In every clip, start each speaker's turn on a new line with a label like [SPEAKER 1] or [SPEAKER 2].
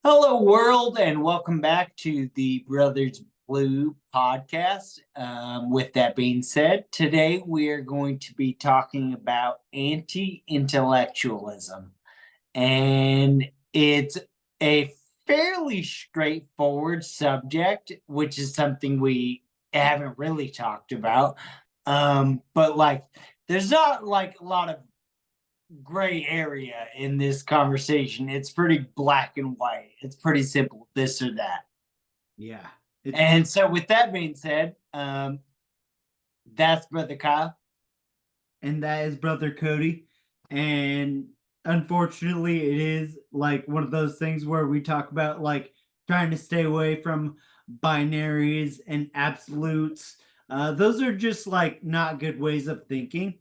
[SPEAKER 1] Hello, world, and welcome back to the Brothers Blue podcast. With that being said, today we are going to be talking about anti-intellectualism, and it's a fairly straightforward subject, which is something we haven't really talked about. But there's not like a lot of gray area in this conversation. It's pretty black and white. It's pretty simple, this or that.
[SPEAKER 2] Yeah.
[SPEAKER 1] And so, with that being said, that's Brother Kyle.
[SPEAKER 2] And that is Brother Cody. And unfortunately, it is like one of those things where we talk about like trying to stay away from binaries and absolutes. Those are just like not good ways of thinking.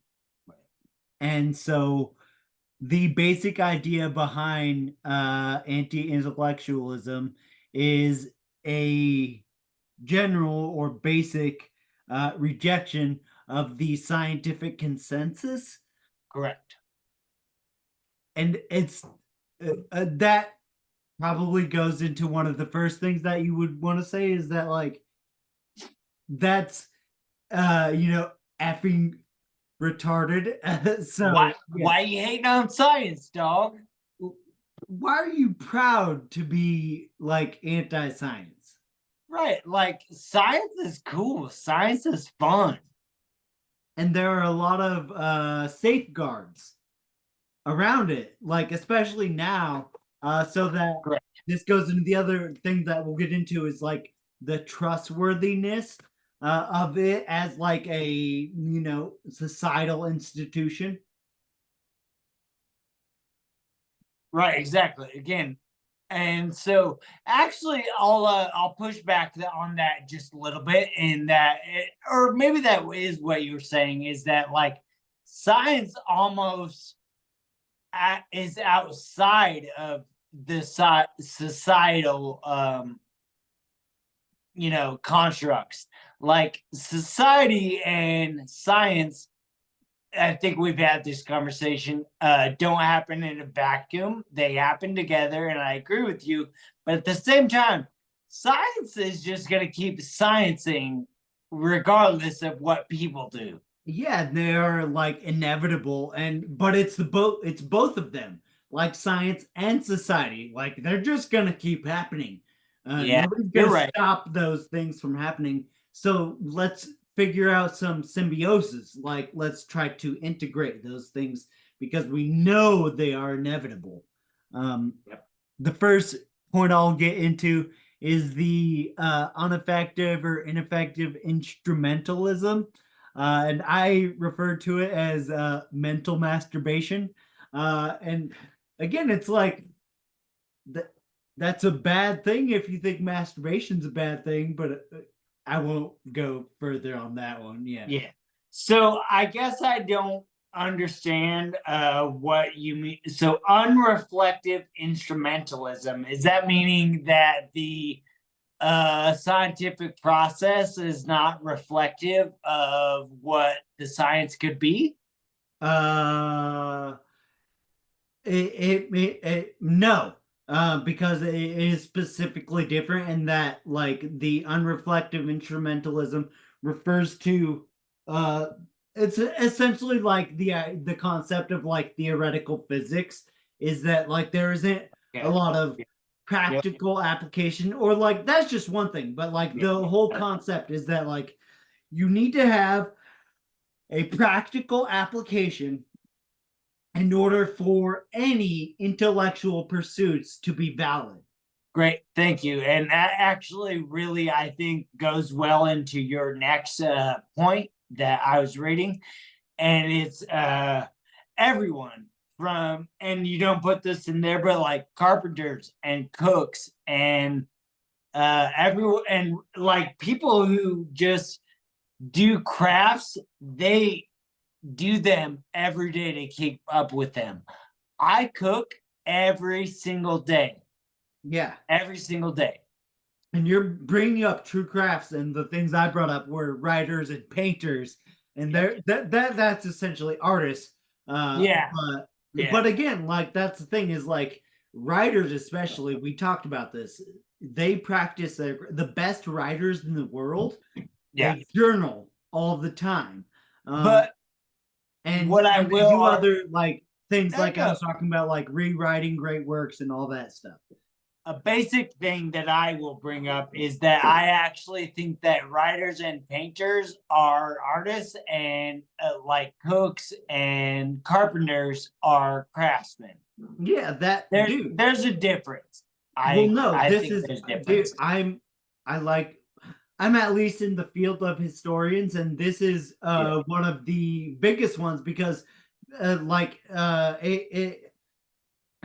[SPEAKER 2] And so the basic idea behind anti-intellectualism is a general or basic rejection of the scientific consensus.
[SPEAKER 1] Correct.
[SPEAKER 2] And it's that probably goes into one of the first things that you would want to say is that like that's effing retarded. So
[SPEAKER 1] why you hating on science, dog?
[SPEAKER 2] Why are you proud to be like anti-science?
[SPEAKER 1] Right, like science is cool. Science is fun.
[SPEAKER 2] And there are a lot of safeguards around it, like especially now, so that
[SPEAKER 1] Correct.
[SPEAKER 2] this goes into the other thing that we'll get into is like the trustworthiness of it as like a societal institution.
[SPEAKER 1] Right, exactly. Again, and so actually, I'll push back on that just a little bit, in that, or maybe that is what you're saying, is that like science almost is outside of the societal constructs. Like society and science, I think we've had this conversation, don't happen in a vacuum. They happen together, and I agree with you. But at the same time, science is just going to keep sciencing regardless of what people do.
[SPEAKER 2] Yeah, they are like inevitable, but it's both of them, like science and society. Like they're just gonna keep happening.
[SPEAKER 1] Yeah,
[SPEAKER 2] Nobody's
[SPEAKER 1] you're
[SPEAKER 2] gonna
[SPEAKER 1] right.
[SPEAKER 2] stop those things from happening. So let's figure out some symbiosis. Like let's try to integrate those things because we know they are inevitable.
[SPEAKER 1] Yep.
[SPEAKER 2] The first point I'll get into is the ineffective or ineffective instrumentalism. And I refer to it as mental masturbation. And again, it's like that's a bad thing if you think masturbation's a bad thing, but I won't go further on that one. Yeah.
[SPEAKER 1] Yeah. So I guess I don't understand what you mean. So unreflective instrumentalism, is that meaning that the scientific process is not reflective of what the science could be?
[SPEAKER 2] Uh, no, because it is specifically different in that like the unreflective instrumentalism refers to uh it's essentially like the concept of like theoretical physics is that like there isn't a
[SPEAKER 1] Okay.
[SPEAKER 2] lot of
[SPEAKER 1] Yep.
[SPEAKER 2] practical application or like that's just one thing, but like
[SPEAKER 1] Yep.
[SPEAKER 2] the whole concept is that like you need to have a practical application in order for any intellectual pursuits to be valid.
[SPEAKER 1] Great, thank you. And that actually really, I think, goes well into your next point that I was reading. And it's everyone from, and you don't put this in there, but like carpenters and cooks and everyone, and like people who just do crafts, they do them every day to keep up with them. I cook every single day,
[SPEAKER 2] Yeah.
[SPEAKER 1] every single day.
[SPEAKER 2] And you're bringing up true crafts, and the things I brought up were writers and painters, and
[SPEAKER 1] Yep.
[SPEAKER 2] that's essentially artists.
[SPEAKER 1] Yeah,
[SPEAKER 2] But
[SPEAKER 1] yeah,
[SPEAKER 2] again, like that's the thing is like writers, especially, we talked about this. They practice the best writers in the world.
[SPEAKER 1] Yeah.
[SPEAKER 2] They journal all the time.
[SPEAKER 1] But
[SPEAKER 2] And
[SPEAKER 1] what I
[SPEAKER 2] they
[SPEAKER 1] will
[SPEAKER 2] do
[SPEAKER 1] are
[SPEAKER 2] other like things
[SPEAKER 1] no,
[SPEAKER 2] like I
[SPEAKER 1] no.
[SPEAKER 2] was talking about, like rewriting great works and all that stuff.
[SPEAKER 1] A basic thing that I will bring up is that I actually think that writers and painters are artists, and like cooks and carpenters are craftsmen.
[SPEAKER 2] Yeah, that dude.
[SPEAKER 1] There's a difference.
[SPEAKER 2] Well,
[SPEAKER 1] I
[SPEAKER 2] no,
[SPEAKER 1] I
[SPEAKER 2] this
[SPEAKER 1] think
[SPEAKER 2] is
[SPEAKER 1] there's a
[SPEAKER 2] dude.
[SPEAKER 1] difference.
[SPEAKER 2] I like I'm at least in the field of historians, and this is
[SPEAKER 1] Yeah.
[SPEAKER 2] one of the biggest ones because it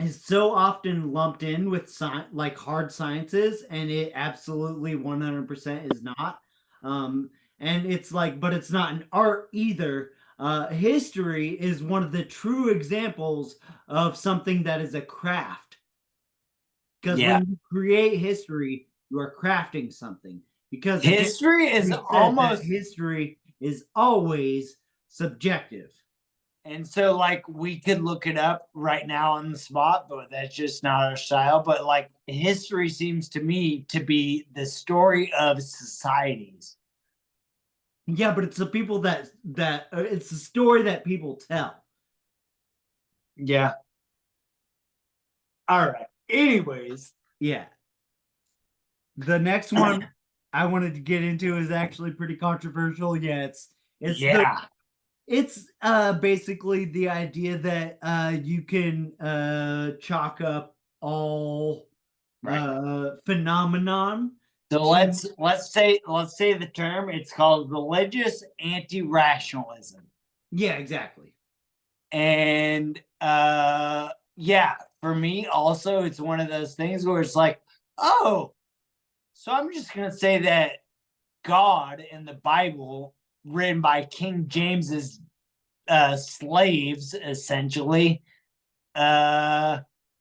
[SPEAKER 2] is so often lumped in with like hard sciences, and it absolutely 100% is not. Um, and it's like, but it's not an art either. History is one of the true examples of something that is a craft. Because
[SPEAKER 1] Yeah.
[SPEAKER 2] when you create history, you are crafting something. Because again,
[SPEAKER 1] History is
[SPEAKER 2] we said that
[SPEAKER 1] almost,
[SPEAKER 2] history is always subjective.
[SPEAKER 1] and so like we could look it up right now on the spot, but that's just not our style. But like history seems to me to be the story of societies.
[SPEAKER 2] Yeah, but it's the people that it's the story that people tell.
[SPEAKER 1] Yeah. All right. Anyways.
[SPEAKER 2] Yeah. The next one I wanted to get into is actually pretty controversial. Yeah, it's the
[SPEAKER 1] Yeah.
[SPEAKER 2] it's basically the idea that you can chalk up all
[SPEAKER 1] Right.
[SPEAKER 2] phenomenon
[SPEAKER 1] So
[SPEAKER 2] to
[SPEAKER 1] let's say the term, it's called religious anti-rationalism.
[SPEAKER 2] yeah, exactly.
[SPEAKER 1] And yeah, for me also it's one of those things where it's like, oh, so I'm just gonna say that God in the Bible, written by King James's slaves, essentially, uh,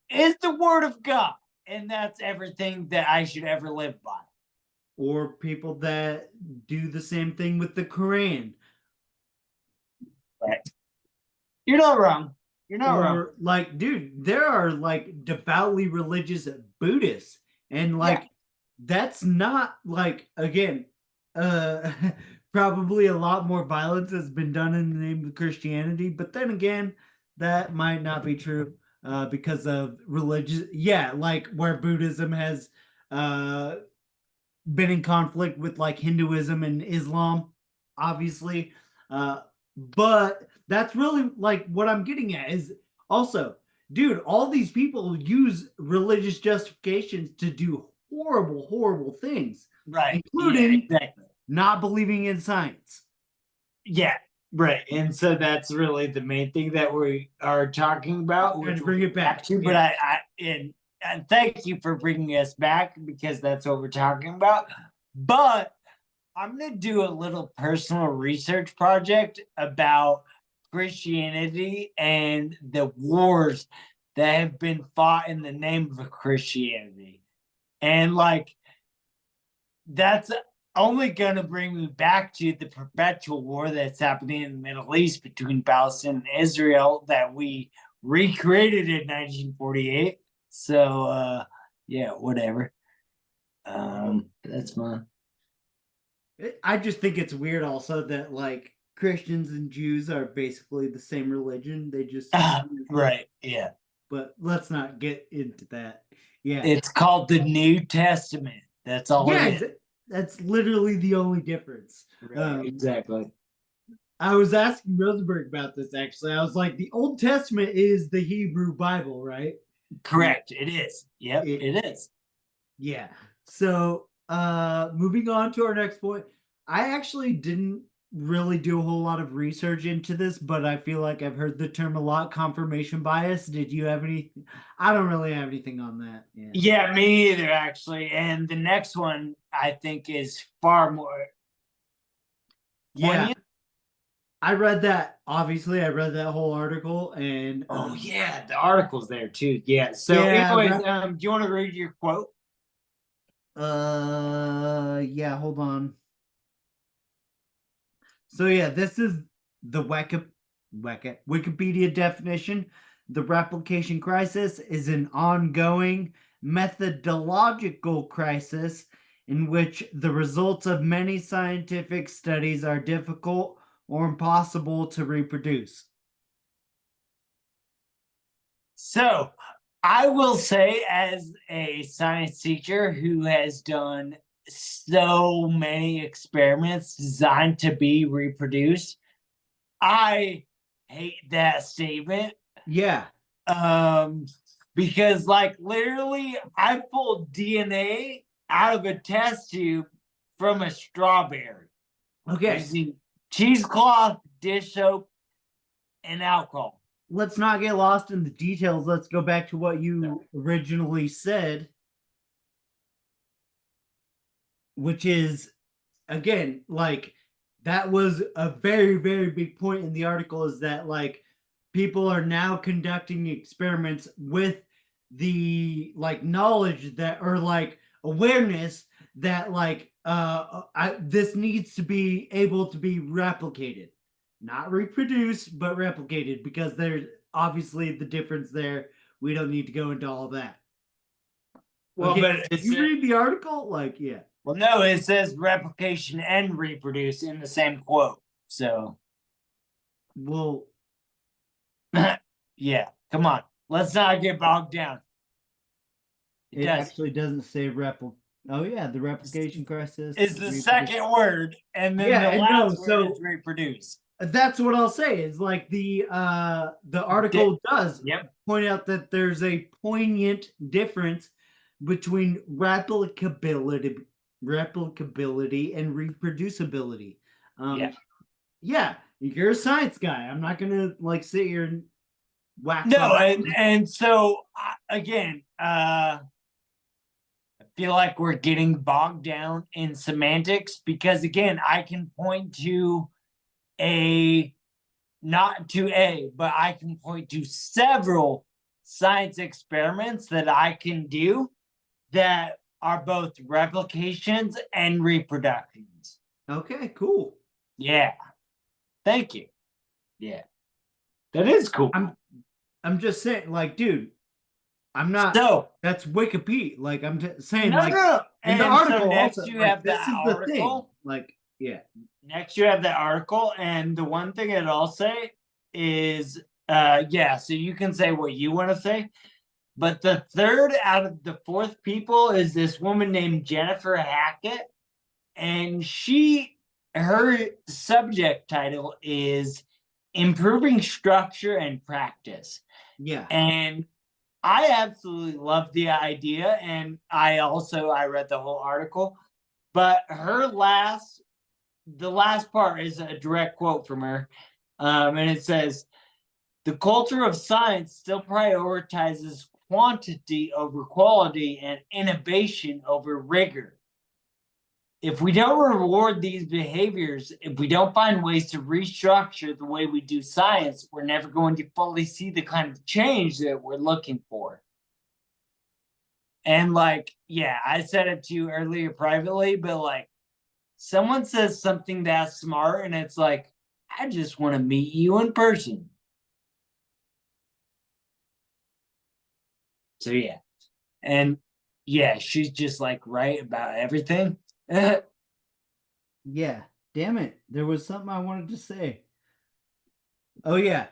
[SPEAKER 1] is the word of God, and that's everything that I should ever live by.
[SPEAKER 2] Or people that do the same thing with the Quran.
[SPEAKER 1] Right? You're not wrong. You're not wrong.
[SPEAKER 2] Or like, dude, there are like devoutly religious Buddhists, and
[SPEAKER 1] Yeah.
[SPEAKER 2] like that's not like again, uh probably a lot more violence has been done in the name of Christianity, but then again, that might not be true because of religious, yeah, like where Buddhism has uh been in conflict with like Hinduism and Islam, obviously. But that's really like what I'm getting at is also, dude, all these people use religious justifications to do horrible, horrible things,
[SPEAKER 1] Right. Yeah,
[SPEAKER 2] including
[SPEAKER 1] exactly.
[SPEAKER 2] not believing in science.
[SPEAKER 1] Yeah, right. And so that's really the main thing that we are talking about,
[SPEAKER 2] Trying
[SPEAKER 1] which
[SPEAKER 2] to
[SPEAKER 1] we'll
[SPEAKER 2] bring it
[SPEAKER 1] get back
[SPEAKER 2] back.
[SPEAKER 1] to. But
[SPEAKER 2] Yeah.
[SPEAKER 1] and thank you for bringing us back, because that's what we're talking about. But I'm going to do a little personal research project about Christianity and the wars that have been fought in the name of Christianity. And like, that's only going to bring me back to the perpetual war that's happening in the Middle East between Palestine and Israel that we recreated in 1948. So, yeah, whatever. That's fun.
[SPEAKER 2] I just think it's weird also that like Christians and Jews are basically the same religion. They just,
[SPEAKER 1] Right. Yeah.
[SPEAKER 2] but let's not get into that. Yeah.
[SPEAKER 1] It's called the New Testament. That's all it
[SPEAKER 2] Yeah,
[SPEAKER 1] is.
[SPEAKER 2] that's literally the only difference.
[SPEAKER 1] Right. Exactly.
[SPEAKER 2] I was asking Rosenberg about this actually. I was like, the Old Testament is the Hebrew Bible, right? And
[SPEAKER 1] Correct. It is. Yep.
[SPEAKER 2] it,
[SPEAKER 1] It is.
[SPEAKER 2] yeah. So, moving on to our next point, I actually didn't really do a whole lot of research into this, but I feel like I've heard the term a lot. Confirmation bias. Did you have any? I don't really have anything on that. Yeah.
[SPEAKER 1] Yeah, me either, actually. And the next one I think is far more
[SPEAKER 2] Yeah.
[SPEAKER 1] poignant.
[SPEAKER 2] I read that. Obviously, I read that whole article, and
[SPEAKER 1] Oh yeah, the article's there too. Yeah. So,
[SPEAKER 2] yeah,
[SPEAKER 1] anyways, do you want to read your quote?
[SPEAKER 2] yeah, hold on. So yeah, this is the Wikipedia definition. the replication crisis is an ongoing methodological crisis in which the results of many scientific studies are difficult or impossible to reproduce.
[SPEAKER 1] So I will say, as a science teacher who has done so many experiments designed to be reproduced, I hate that statement.
[SPEAKER 2] Yeah.
[SPEAKER 1] Um, because like literally I pulled DNA out of a test tube from a strawberry
[SPEAKER 2] Okay.
[SPEAKER 1] using cheesecloth, dish soap, and alcohol.
[SPEAKER 2] Let's not get lost in the details. Let's go back to what you originally said, which is, again, like, that was a very, very big point in the article, is that like people are now conducting experiments with the like knowledge that, or like awareness that like this needs to be able to be replicated, not reproduced but replicated, because there's obviously the difference there. We don't need to go into all that.
[SPEAKER 1] Well,
[SPEAKER 2] Okay,
[SPEAKER 1] but it's
[SPEAKER 2] you read the article, like, yeah.
[SPEAKER 1] well, no, it says replication and reproduce in the same quote. So,
[SPEAKER 2] Well,
[SPEAKER 1] yeah, come on, let's not get bogged down.
[SPEAKER 2] it actually doesn't say repl. Oh yeah, the replication crisis
[SPEAKER 1] Is the second word, and then
[SPEAKER 2] Yeah,
[SPEAKER 1] the
[SPEAKER 2] and no,
[SPEAKER 1] last word
[SPEAKER 2] so
[SPEAKER 1] is reproduce.
[SPEAKER 2] that's what I'll say, is like the article does
[SPEAKER 1] Yep.
[SPEAKER 2] point out that there's a poignant difference between replicability and reproducibility.
[SPEAKER 1] Yeah.
[SPEAKER 2] Yeah, you're a science guy. I'm not gonna like sit here and wax on
[SPEAKER 1] No,
[SPEAKER 2] that.
[SPEAKER 1] and so again, I feel like we're getting bogged down in semantics because again, I can point to a not to a, but I can point to several science experiments that I can do that are both replications and reproductions.
[SPEAKER 2] Okay, cool.
[SPEAKER 1] Yeah. Thank you. Yeah. That is cool.
[SPEAKER 2] I'm just saying, like, dude, I'm not.
[SPEAKER 1] So
[SPEAKER 2] That's Wikipedia. Like, I'm just saying,
[SPEAKER 1] no,
[SPEAKER 2] like,
[SPEAKER 1] no.
[SPEAKER 2] in the
[SPEAKER 1] And so
[SPEAKER 2] article
[SPEAKER 1] next
[SPEAKER 2] also,
[SPEAKER 1] you
[SPEAKER 2] like,
[SPEAKER 1] have the
[SPEAKER 2] this is the thing.
[SPEAKER 1] article.
[SPEAKER 2] Like, yeah.
[SPEAKER 1] Next you have the article, and the one thing that I'll say is, yeah. So you can say what you want to say, but the third out of the fourth people is this woman named Jennifer Hackett, and her subject title is improving structure and practice.
[SPEAKER 2] Yeah.
[SPEAKER 1] And I absolutely love the idea, and I read the whole article, but the last part is a direct quote from her, and it says, "The culture of science still prioritizes quantity over quality and innovation over rigor. If we don't reward these behaviors, if we don't find ways to restructure the way we do science, we're never going to fully see the kind of change that we're looking for." And like, yeah, I said it to you earlier privately, but like, someone says something that smart, and it's like, I just want to meet you in person. So yeah. And yeah, she's just like right about everything.
[SPEAKER 2] Yeah. Damn it. There was something I wanted to say. Oh yeah.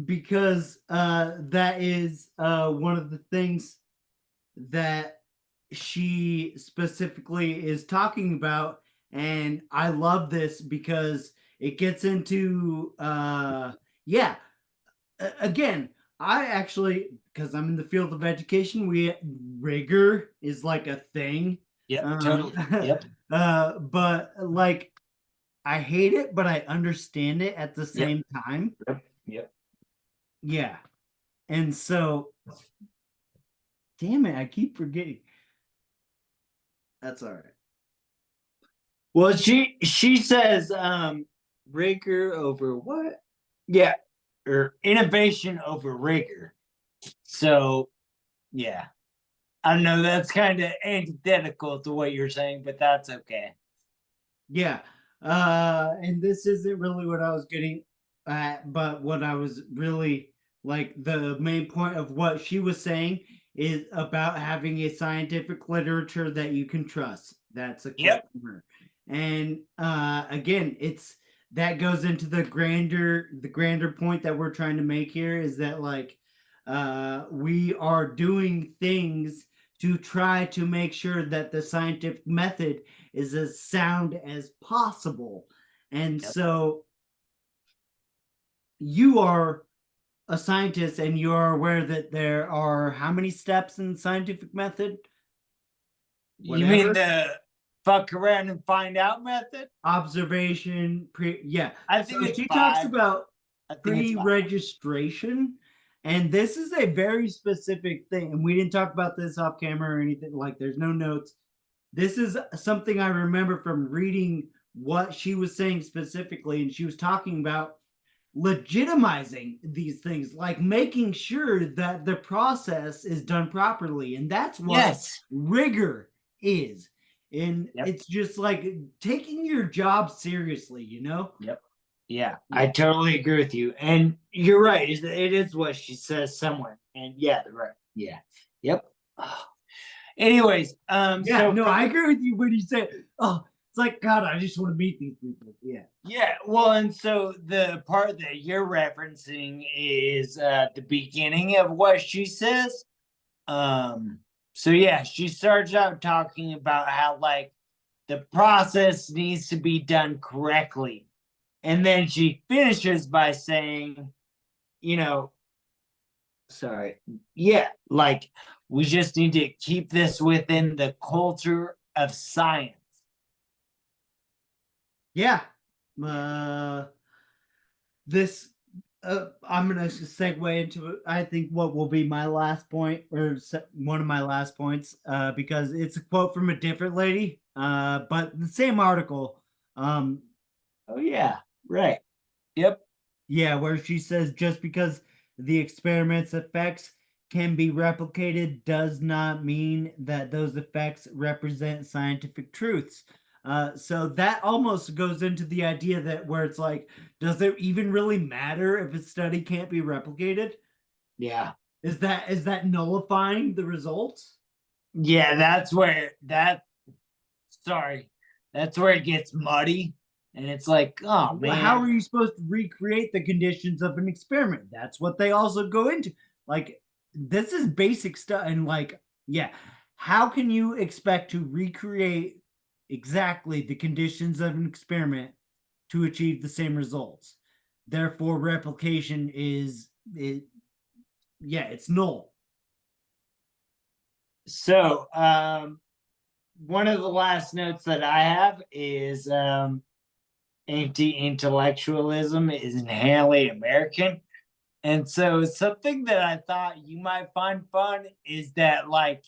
[SPEAKER 2] Because that is one of the things that she specifically is talking about, and I love this because it gets into yeah. Again, I actually, because I'm in the field of education, rigor is like a thing.
[SPEAKER 1] Yep, totally. Yep.
[SPEAKER 2] But like, I hate it, but I understand it at the
[SPEAKER 1] Yep.
[SPEAKER 2] same time.
[SPEAKER 1] Yep. Yep.
[SPEAKER 2] Yeah. And so, damn it, I keep forgetting. That's all right.
[SPEAKER 1] Well, she says rigor over what? Yeah, or innovation over rigor. So yeah. I know that's kind of antithetical to what you're saying, but that's okay.
[SPEAKER 2] Yeah. And this isn't really what I was getting at, but what I was really Like the main point of what she was saying is about having a scientific literature that you can trust. That's a quote
[SPEAKER 1] Yep.
[SPEAKER 2] from her. And again, it's that goes into the grander point that we're trying to make here is that like we are doing things to try to make sure that the scientific method is as sound as possible. And
[SPEAKER 1] Yep.
[SPEAKER 2] so you are a scientist and you're aware that there are how many steps in the scientific method?
[SPEAKER 1] You mean
[SPEAKER 2] Whatever.
[SPEAKER 1] the fuck around and find out method?
[SPEAKER 2] Observation, yeah.
[SPEAKER 1] I
[SPEAKER 2] So
[SPEAKER 1] think it's
[SPEAKER 2] she talks
[SPEAKER 1] 5.
[SPEAKER 2] about
[SPEAKER 1] I think it's 5.
[SPEAKER 2] pre-registration, and this is a very specific thing. And we didn't talk about this off camera or anything. Like, there's no notes. This is something I remember from reading what she was saying specifically, and she was talking about legitimizing these things, like making sure that the process is done properly. And that's what
[SPEAKER 1] Yes.
[SPEAKER 2] rigor is. And
[SPEAKER 1] Yep.
[SPEAKER 2] it's just like taking your job seriously, you know?
[SPEAKER 1] Yep. Yeah, I totally agree with you. And you're right. It is what she says somewhere. And yeah, they're right. Yeah. Yep. Anyways,
[SPEAKER 2] Yeah,
[SPEAKER 1] so
[SPEAKER 2] no,
[SPEAKER 1] for
[SPEAKER 2] I agree with you when you say, oh, it's like, God, I just want to meet these people. Yeah.
[SPEAKER 1] yeah, well, and so the part that you're referencing is the beginning of what she says. So yeah, she starts out talking about how like the process needs to be done correctly. And then she finishes by saying, you know, sorry, yeah, like we just need to keep this within the culture of science.
[SPEAKER 2] Yeah. Uh, this I'm gonna segue into I think what will be my last point or one of my last points because it's a quote from a different lady but the same article. um
[SPEAKER 1] Oh yeah, right. Yep.
[SPEAKER 2] yeah, where she says just because the experiment's effects can be replicated does not mean that those effects represent scientific truths. So that almost goes into the idea that where it's like, does it even really matter if a study can't be replicated?
[SPEAKER 1] Yeah.
[SPEAKER 2] Is that nullifying the results?
[SPEAKER 1] Yeah, that's where that sorry. That's where it gets muddy. And it's like, oh
[SPEAKER 2] How are
[SPEAKER 1] man.
[SPEAKER 2] you supposed to recreate the conditions of an experiment? That's what they also go into. Like, this is basic stuff. And, like, yeah, how can you expect to recreate exactly the conditions of an experiment to achieve the same results? Therefore, replication is it, yeah, it's null.
[SPEAKER 1] So one of the last notes that I have is anti-intellectualism is inherently American. And so something that I thought you might find fun is that like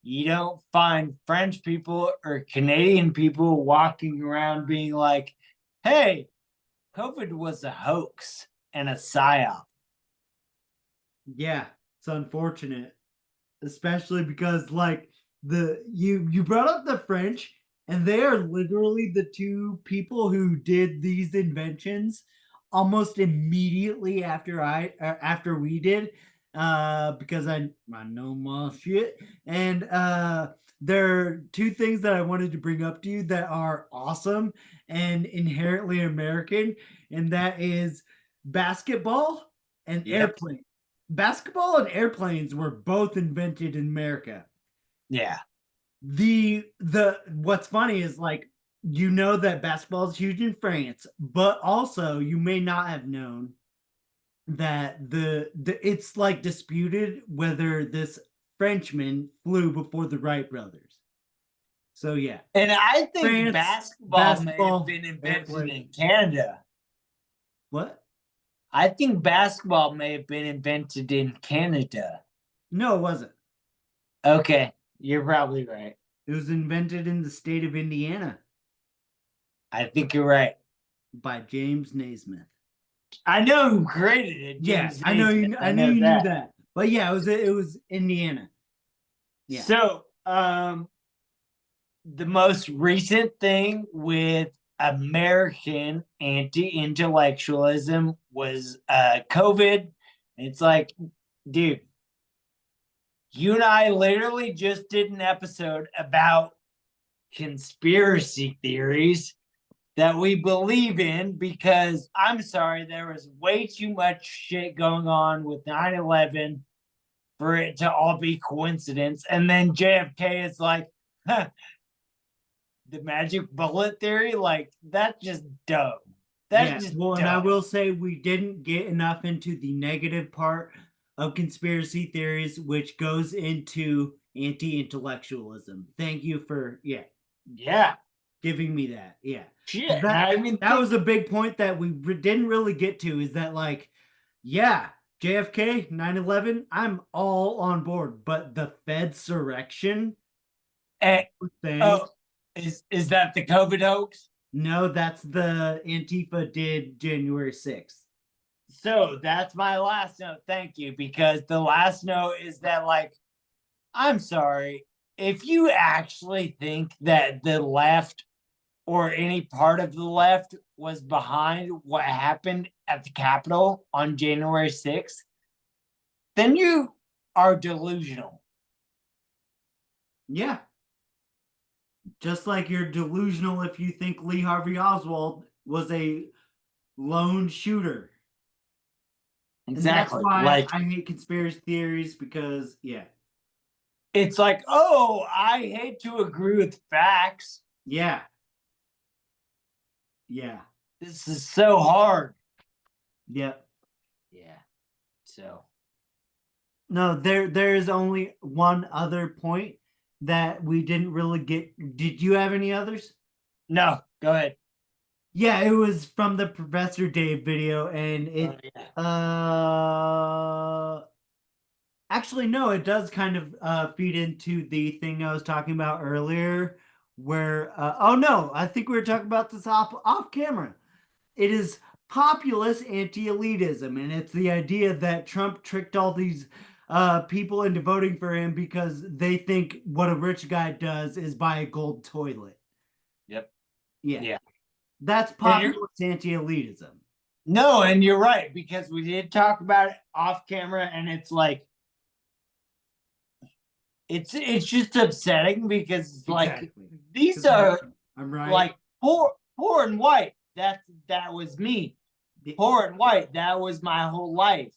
[SPEAKER 1] you don't find French people or Canadian people walking around being like, hey, COVID was a hoax and a psyop.
[SPEAKER 2] Yeah, it's unfortunate, especially because like you brought up the French, and they are literally the two people who did these inventions almost immediately after we did, because I know my shit. And there are two things that I wanted to bring up to you that are awesome and inherently American, and that is basketball and
[SPEAKER 1] Yep.
[SPEAKER 2] airplane. Basketball and airplanes were both invented in America.
[SPEAKER 1] Yeah.
[SPEAKER 2] The what's funny is like that basketball is huge in France, but also you may not have known that the it's like disputed whether this Frenchman flew before the Wright brothers. So yeah,
[SPEAKER 1] And I think
[SPEAKER 2] France,
[SPEAKER 1] basketball may have
[SPEAKER 2] basketball,
[SPEAKER 1] been invented
[SPEAKER 2] airplane.
[SPEAKER 1] in Canada.
[SPEAKER 2] What?
[SPEAKER 1] I think basketball may have been invented in Canada.
[SPEAKER 2] No, it wasn't.
[SPEAKER 1] Okay, you're probably right.
[SPEAKER 2] It was invented in the state of Indiana
[SPEAKER 1] I think you're right.
[SPEAKER 2] by James Naismith.
[SPEAKER 1] I know who created it,
[SPEAKER 2] Yeah,
[SPEAKER 1] James
[SPEAKER 2] I know
[SPEAKER 1] Naismith.
[SPEAKER 2] you.
[SPEAKER 1] I
[SPEAKER 2] I knew
[SPEAKER 1] know
[SPEAKER 2] you knew
[SPEAKER 1] that.
[SPEAKER 2] that, but yeah, it was Indiana. Yeah,
[SPEAKER 1] So, the most recent thing with American anti-intellectualism was COVID It's like, dude, you and I literally just did an episode about conspiracy theories that we believe in because I'm sorry, there was way too much shit going on with 9/11 for it to all be coincidence. And then JFK is like, huh, the magic bullet theory, like that's just dumb.
[SPEAKER 2] Yeah,
[SPEAKER 1] That's just
[SPEAKER 2] well, and I
[SPEAKER 1] dumb.
[SPEAKER 2] will say we didn't get enough into the negative part of conspiracy theories, which goes into anti-intellectualism. Thank you for
[SPEAKER 1] Yeah,
[SPEAKER 2] giving me that. Yeah, because
[SPEAKER 1] shit.
[SPEAKER 2] that
[SPEAKER 1] I mean,
[SPEAKER 2] that was a big point that we didn't really get to. Is that like, yeah, JFK, 9/11, I'm all on board, but the Fed surrection
[SPEAKER 1] eh,
[SPEAKER 2] thing.
[SPEAKER 1] oh, is that the COVID hoax?
[SPEAKER 2] No, that's the Antifa did January 6th.
[SPEAKER 1] So that's my last note. Thank you. Because the last note is that, like, I'm sorry. If you actually think that the left or any part of the left was behind what happened at the Capitol on January 6th, then you are delusional.
[SPEAKER 2] Yeah. Just like you're delusional if you think Lee Harvey Oswald was a lone shooter. And that's
[SPEAKER 1] Exactly.
[SPEAKER 2] why
[SPEAKER 1] Like,
[SPEAKER 2] I hate conspiracy theories because,
[SPEAKER 1] it's like, oh, I hate to agree with facts.
[SPEAKER 2] yeah, yeah,
[SPEAKER 1] This is so hard.
[SPEAKER 2] yeah.
[SPEAKER 1] Yeah. So,
[SPEAKER 2] No, there is only one other point that we didn't really get. Did you have any others?
[SPEAKER 1] no, go ahead.
[SPEAKER 2] Yeah, it was from the Professor Dave video, and
[SPEAKER 1] Oh,
[SPEAKER 2] it
[SPEAKER 1] yeah.
[SPEAKER 2] actually, no, it does kind of feed into the thing I was talking about earlier, where oh no, I think we were talking about this off camera. It is populist anti-elitism, and it's the idea that Trump tricked all these people into voting for him because they think what a rich guy does is buy a gold toilet.
[SPEAKER 1] Yep.
[SPEAKER 2] Yeah,
[SPEAKER 1] Yeah.
[SPEAKER 2] that's
[SPEAKER 1] And you're
[SPEAKER 2] populist anti-elitism.
[SPEAKER 1] no, and you're right, because we did talk about it off camera, and it's like it's just upsetting because it's like
[SPEAKER 2] Exactly.
[SPEAKER 1] these
[SPEAKER 2] 'Cause
[SPEAKER 1] are
[SPEAKER 2] I'm right.
[SPEAKER 1] like poor and white. That was me. Poor and white. That was my whole life.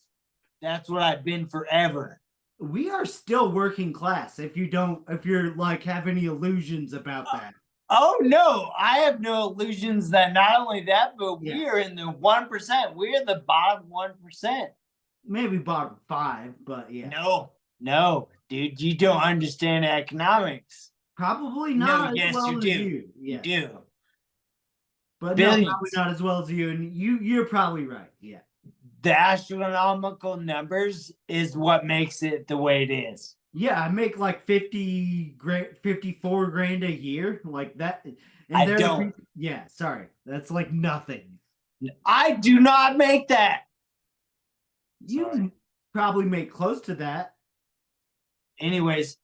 [SPEAKER 1] That's what I've been forever.
[SPEAKER 2] We are still working class. If you're like have any illusions about that.
[SPEAKER 1] Oh no, I have no illusions that not only that, but
[SPEAKER 2] Yeah,
[SPEAKER 1] we are in the 1%. We're the bottom 1%.
[SPEAKER 2] maybe bottom five, but yeah,
[SPEAKER 1] No, no, dude, you don't understand economics.
[SPEAKER 2] probably
[SPEAKER 1] No,
[SPEAKER 2] not as
[SPEAKER 1] yes, you
[SPEAKER 2] well as
[SPEAKER 1] do.
[SPEAKER 2] you.
[SPEAKER 1] You
[SPEAKER 2] Yes,
[SPEAKER 1] do.
[SPEAKER 2] but no, probably
[SPEAKER 1] Billions.
[SPEAKER 2] not as well as you. And you're probably right. Yeah,
[SPEAKER 1] The astronomical numbers is what makes it the way it is.
[SPEAKER 2] yeah. I make like 54 grand a year, like that. And
[SPEAKER 1] I
[SPEAKER 2] there are
[SPEAKER 1] don't.
[SPEAKER 2] people. Yeah, sorry, that's like nothing.
[SPEAKER 1] I do not make that. Sorry.
[SPEAKER 2] You probably make close to that.
[SPEAKER 1] Anyways,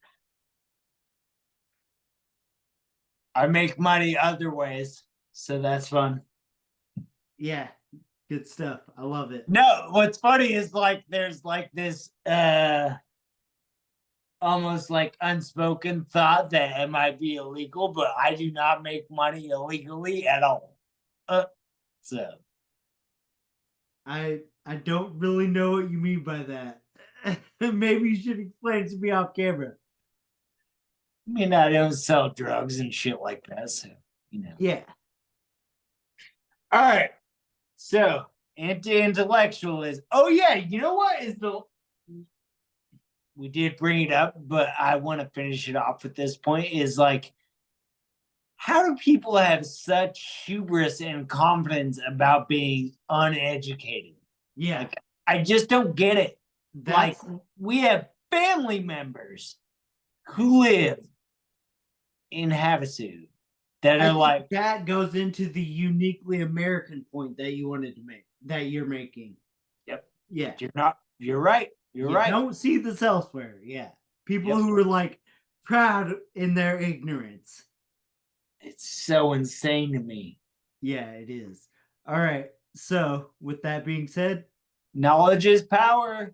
[SPEAKER 1] I make money other ways, so that's fun.
[SPEAKER 2] Yeah, good stuff. I love it.
[SPEAKER 1] No, what's funny is like there's like this almost like unspoken thought that it might be illegal, but I do not make money illegally at all. So
[SPEAKER 2] I don't really know what you mean by that. Maybe you should explain to me off camera.
[SPEAKER 1] I mean, I don't sell drugs and shit like that, so you know.
[SPEAKER 2] Yeah.
[SPEAKER 1] All right. So anti-intellectualism. Oh yeah, you know what is the we did bring it up, but I want to finish it off with this point is like how do people have such hubris and confidence about being uneducated?
[SPEAKER 2] Yeah.
[SPEAKER 1] Like I just don't get it. Like
[SPEAKER 2] That's
[SPEAKER 1] we have family members who live in Havasu that
[SPEAKER 2] I
[SPEAKER 1] are
[SPEAKER 2] think
[SPEAKER 1] like,
[SPEAKER 2] that goes into the uniquely American point that you wanted to make, that you're making.
[SPEAKER 1] yep,
[SPEAKER 2] Yeah.
[SPEAKER 1] you're right. You're
[SPEAKER 2] You
[SPEAKER 1] right.
[SPEAKER 2] don't see this elsewhere. Yeah. People
[SPEAKER 1] Yep.
[SPEAKER 2] who are like proud in their ignorance.
[SPEAKER 1] It's so insane to me.
[SPEAKER 2] Yeah, it is. All right. So, with that being said,
[SPEAKER 1] Knowledge is power.